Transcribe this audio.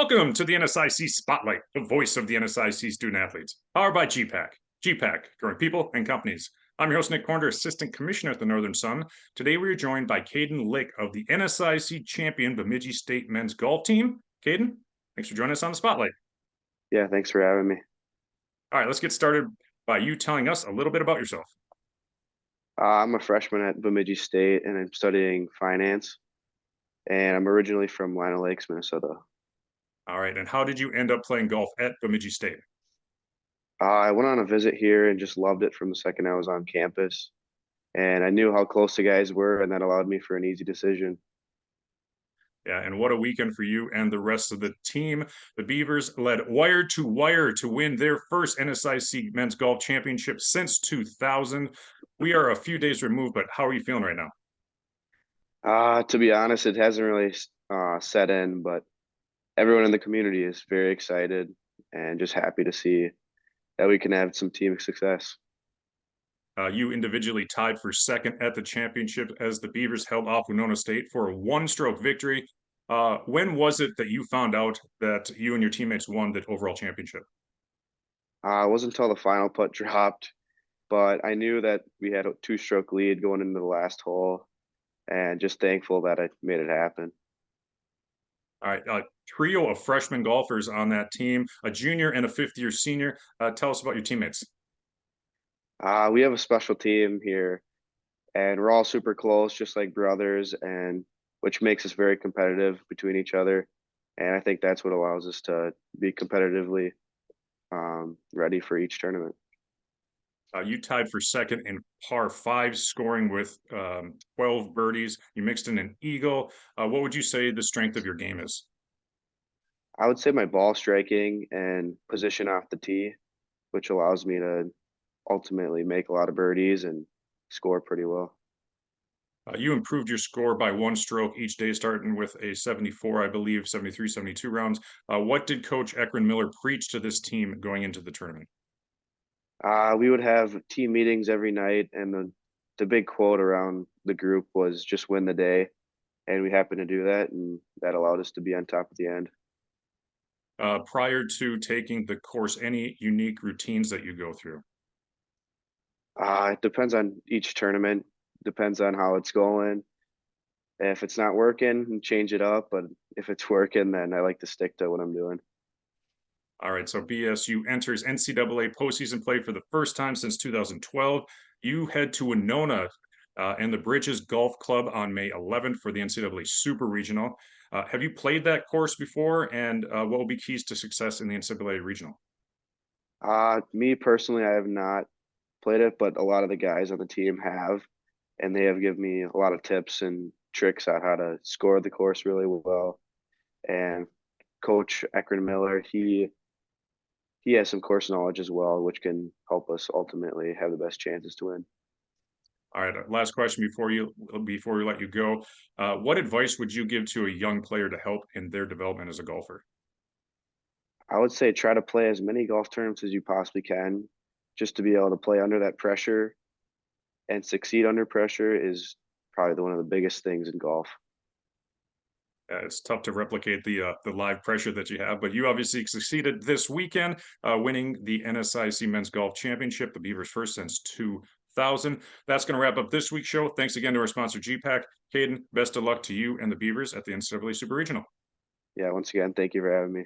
Welcome to the NSIC Spotlight, the voice of the NSIC student athletes, powered by gpac. gpac, growing people and companies. I'm your host, Nick Cornder, Assistant Commissioner at the Northern Sun. Today, we are joined by Caden Lick of the NSIC champion Bemidji State men's golf team. Caden, thanks for joining us on the Spotlight. Yeah, thanks for having me. All right, let's get started by you telling us a little bit about yourself. I'm a freshman at Bemidji State, and I'm studying finance. And I'm originally from Lino Lakes, Minnesota. All right, and how did you end up playing golf at Bemidji State? I went on a visit here and just loved it from the second I was on campus. And I knew how close the guys were, and that allowed me for an easy decision. Yeah, and what a weekend for you and the rest of the team. The Beavers led wire to wire to win their first NSIC men's golf championship since 2000. We are a few days removed, but how are you feeling right now? To be honest, it hasn't really set in, but everyone in the community is very excited and just happy to see that we can have some team success. You individually tied for second at the championship as the Beavers held off Winona State for a one-stroke victory. When was it that you found out that you and your teammates won the overall championship? It wasn't until the final putt dropped, but I knew that we had a two-stroke lead going into the last hole, and just thankful that I made it happen. All right, a trio of freshman golfers on that team, a junior and a fifth-year senior. Tell us about your teammates. We have a special team here, and we're all super close, just like brothers, and which makes us very competitive between each other. And I think that's what allows us to be competitively ready for each tournament. You tied for second in par 5, scoring with 12 birdies. You mixed in an eagle. What would you say the strength of your game is? I would say my ball striking and position off the tee, which allows me to ultimately make a lot of birdies and score pretty well. You improved your score by one stroke each day, starting with a 74, I believe, 73, 72 rounds. What did Coach Ekron Miller preach to this team going into the tournament? We would have team meetings every night, and the big quote around the group was just win the day. And we happened to do that, and that allowed us to be on top at the end. Prior to taking the course, any unique routines that you go through? It depends on each tournament, depends on how it's going. If it's not working, change it up. But if it's working, then I like to stick to what I'm doing. All right, so BSU enters NCAA postseason play for the first time since 2012. You head to Winona and the Bridges Golf Club on May 11th for the NCAA Super Regional. Have you played that course before, and what will be keys to success in the NCAA Regional? Me personally, I have not played it, but a lot of the guys on the team have, and they have given me a lot of tips and tricks on how to score the course really well. And Coach Ekron Miller, he has some course knowledge as well, which can help us ultimately have the best chances to win. All right, last question before we let you go. What advice would you give to a young player to help in their development as a golfer? I would say try to play as many golf tournaments as you possibly can, just to be able to play under that pressure and succeed under pressure is probably one of the biggest things in golf. It's tough to replicate the live pressure that you have, but you obviously succeeded this weekend, winning the NSIC Men's Golf Championship, the Beavers' first since 2000. That's going to wrap up this week's show. Thanks again to our sponsor, gpac. Caden, best of luck to you and the Beavers at the NCAA Super Regional. Yeah, once again, thank you for having me.